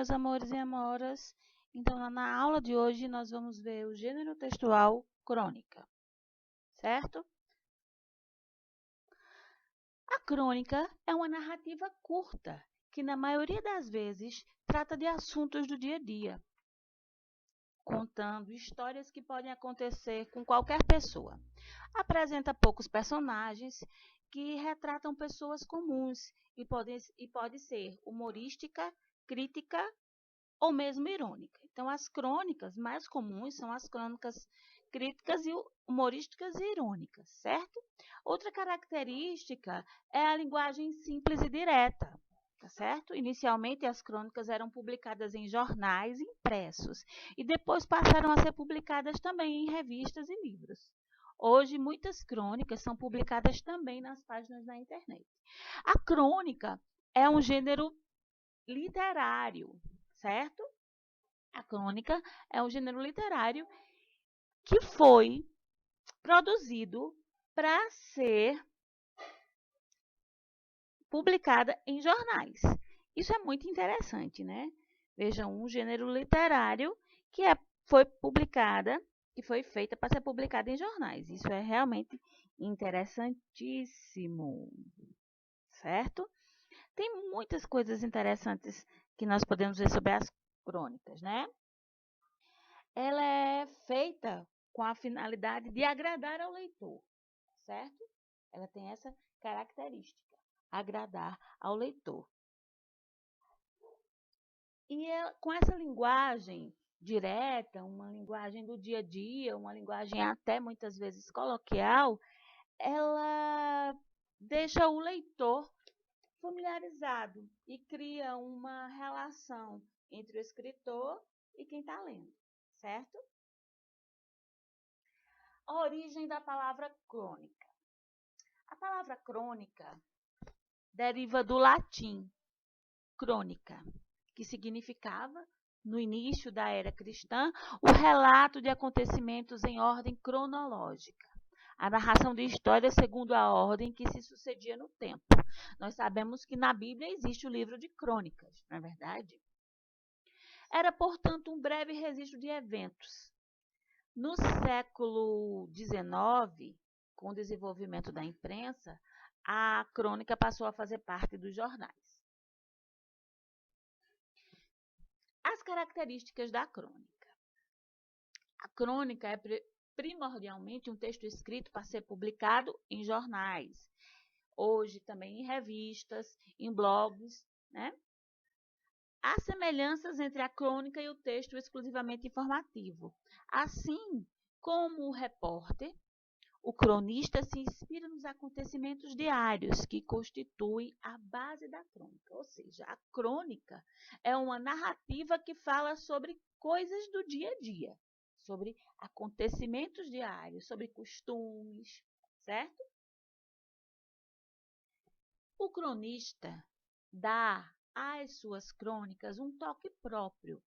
meus amores e amoras. Então, na aula de hoje, nós vamos ver o gênero textual crônica, certo? A crônica é uma narrativa curta, que na maioria das vezes trata de assuntos do dia a dia, contando histórias que podem acontecer com qualquer pessoa. Apresenta poucos personagens que retratam pessoas comuns e pode ser humorística, crítica ou mesmo irônica. Então, as crônicas mais comuns são as crônicas críticas e humorísticas e irônicas, certo? Outra característica é a linguagem simples e direta, tá certo? Inicialmente, as crônicas eram publicadas em jornais impressos e depois passaram a ser publicadas também em revistas e livros. Hoje, muitas crônicas são publicadas também nas páginas da internet. A crônica é um gênero literário, certo? A crônica é um gênero literário que foi produzido para ser publicada em jornais. Isso é muito interessante, né? Vejam, um gênero literário que foi feita para ser publicada em jornais. Isso é realmente interessantíssimo, certo? Tem muitas coisas interessantes que nós podemos ver sobre as crônicas, né? Ela é feita com a finalidade de agradar ao leitor, certo? Ela tem essa característica, agradar ao leitor. E com essa linguagem direta, uma linguagem do dia a dia, uma linguagem até muitas vezes coloquial, ela deixa o leitor familiarizado e cria uma relação entre o escritor e quem está lendo, certo? A origem da palavra crônica. A palavra crônica deriva do latim crônica, que significava, no início da era cristã, o relato de acontecimentos em ordem cronológica. A narração de histórias segundo a ordem que se sucedia no tempo. Nós sabemos que na Bíblia existe o livro de crônicas, não é verdade? Era, portanto, um breve registro de eventos. No século XIX, com o desenvolvimento da imprensa, a crônica passou a fazer parte dos jornais. As características da crônica. A crônica é primordialmente um texto escrito para ser publicado em jornais, hoje também em revistas, em blogs, né? Há semelhanças entre a crônica e o texto exclusivamente informativo. Assim como o repórter, o cronista se inspira nos acontecimentos diários que constituem a base da crônica. Ou seja, a crônica é uma narrativa que fala sobre coisas do dia a dia, sobre acontecimentos diários, sobre costumes, certo? O cronista dá às suas crônicas um toque próprio,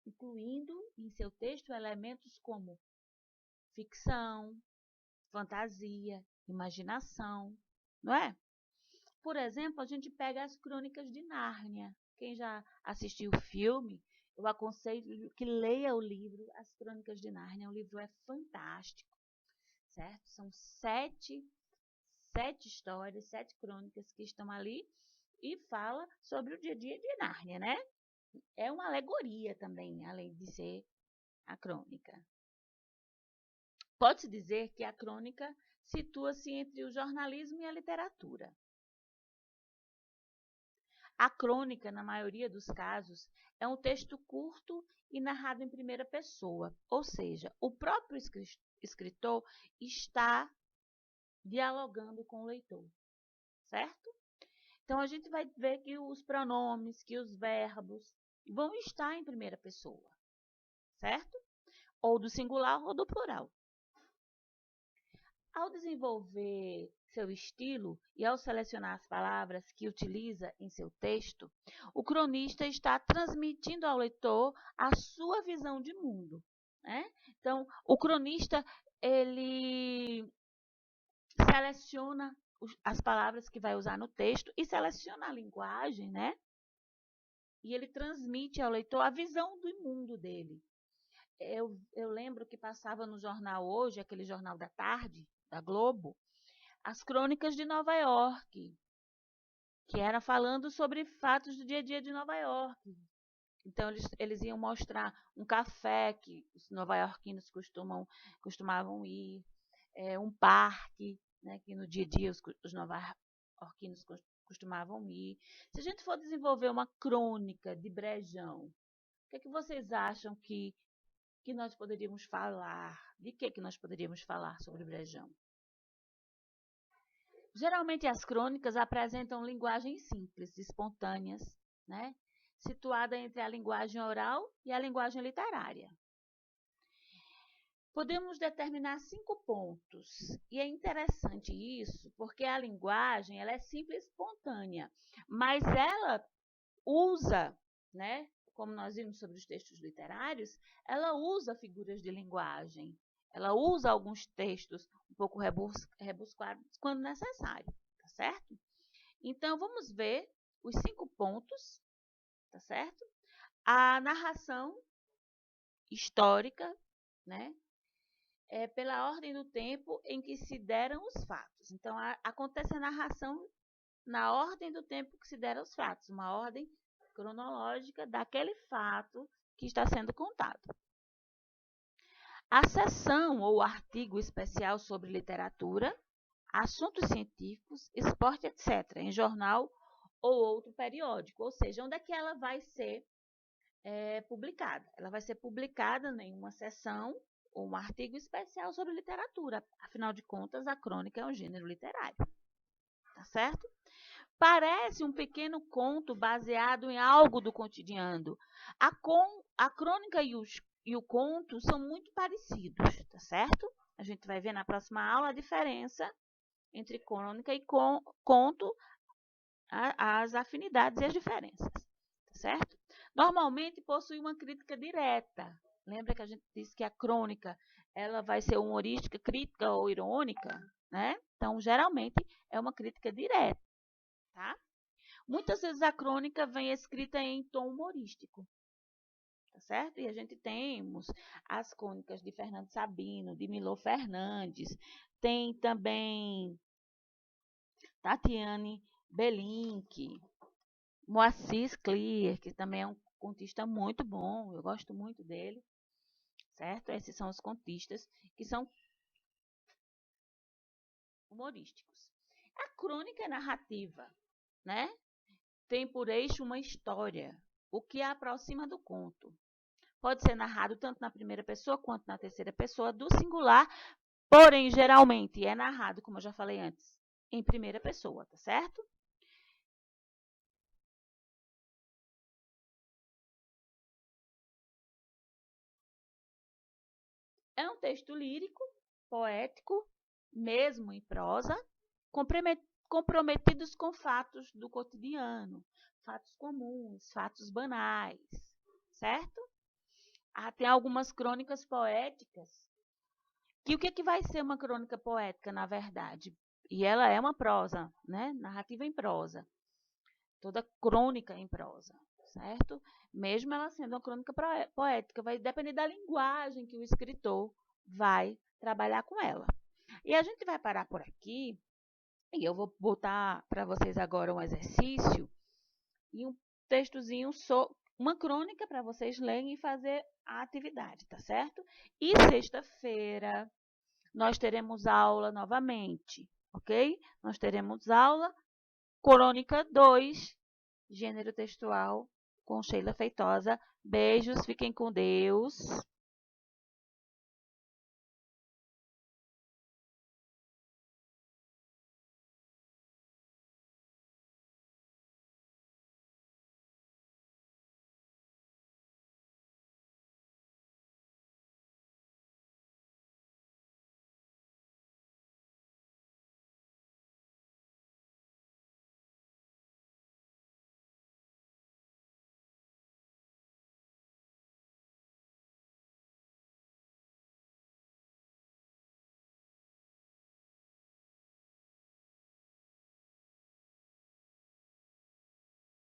incluindo em seu texto elementos como ficção, fantasia, imaginação, não é? Por exemplo, a gente pega as Crônicas de Nárnia. Quem já assistiu o filme, eu aconselho que leia o livro As Crônicas de Nárnia. O livro é fantástico, certo? São sete histórias, 7 crônicas que estão ali e fala sobre o dia a dia de Nárnia, né? É uma alegoria também, além de ser a crônica. Pode-se dizer que a crônica situa-se entre o jornalismo e a literatura. A crônica, na maioria dos casos, é um texto curto e narrado em primeira pessoa, ou seja, o próprio escritor está dialogando com o leitor, certo? Então, a gente vai ver que os pronomes, que os verbos vão estar em primeira pessoa, certo? Ou do singular ou do plural. Ao desenvolver seu estilo e ao selecionar as palavras que utiliza em seu texto, o cronista está transmitindo ao leitor a sua visão de mundo, né? Então, o cronista, ele seleciona as palavras que vai usar no texto e seleciona a linguagem, né? e ele transmite ao leitor a visão do mundo dele. Eu lembro que passava no jornal hoje, aquele jornal da tarde, da Globo, as crônicas de Nova York, que era falando sobre fatos do dia a dia de Nova York. Então, eles iam mostrar um café que os nova-iorquinos costumavam ir, um parque, né, que no dia a dia os nova-iorquinos costumavam ir. Se a gente for desenvolver uma crônica de Brejão, o que é que vocês acham que nós poderíamos falar? De que nós poderíamos falar sobre Brejão? Geralmente as crônicas apresentam linguagens simples, espontâneas, né? Situada entre a linguagem oral e a linguagem literária. Podemos determinar 5 pontos, e é interessante isso, porque a linguagem ela é simples e espontânea, mas ela usa, né, como nós vimos sobre os textos literários, ela usa figuras de linguagem, ela usa alguns textos um pouco rebuscados quando necessário, tá certo? Então, vamos ver os 5 pontos, tá certo? A narração histórica, né? Pela ordem do tempo em que se deram os fatos. Então, acontece a narração na ordem do tempo que se deram os fatos, uma ordem cronológica daquele fato que está sendo contado. A seção ou artigo especial sobre literatura, assuntos científicos, esporte, etc., em jornal ou outro periódico, ou seja, onde é que ela vai ser publicada? Ela vai ser publicada em uma seção ou um artigo especial sobre literatura. Afinal de contas, a crônica é um gênero literário. Tá certo? Parece um pequeno conto baseado em algo do cotidiano. A crônica e o conto são muito parecidos, tá certo? A gente vai ver na próxima aula a diferença entre crônica e conto, as afinidades e as diferenças, tá certo? Normalmente possui uma crítica direta. Lembra que a gente disse que a crônica ela vai ser humorística, crítica ou irônica, né? Então, geralmente é uma crítica direta, tá? Muitas vezes a crônica vem escrita em tom humorístico, tá certo? E a gente temos as crônicas de Fernando Sabino, de Milor Fernandes, tem também Tatiane Belink, Moacir Clear, que também é um contista muito bom, eu gosto muito dele, certo? Esses são os contistas que são humorísticos. A crônica é narrativa, né? Tem por eixo uma história, o que a aproxima do conto. Pode ser narrado tanto na primeira pessoa quanto na terceira pessoa do singular, porém, geralmente é narrado, como eu já falei antes, em primeira pessoa, tá certo? É um texto lírico, poético, mesmo em prosa, comprometidos com fatos do cotidiano, fatos comuns, fatos banais, certo? Tem algumas crônicas poéticas, que o que vai ser uma crônica poética, na verdade? E ela é uma prosa, né? Narrativa em prosa. Toda crônica em prosa, certo? Mesmo ela sendo uma crônica poética, vai depender da linguagem que o escritor vai trabalhar com ela. E a gente vai parar por aqui, e eu vou botar para vocês agora um exercício e um textozinho, uma crônica para vocês lerem e fazer a atividade, tá certo? E sexta-feira nós teremos aula novamente, ok? Nós teremos aula Crônica 2, gênero textual, com Sheila Feitosa. Beijos, fiquem com Deus.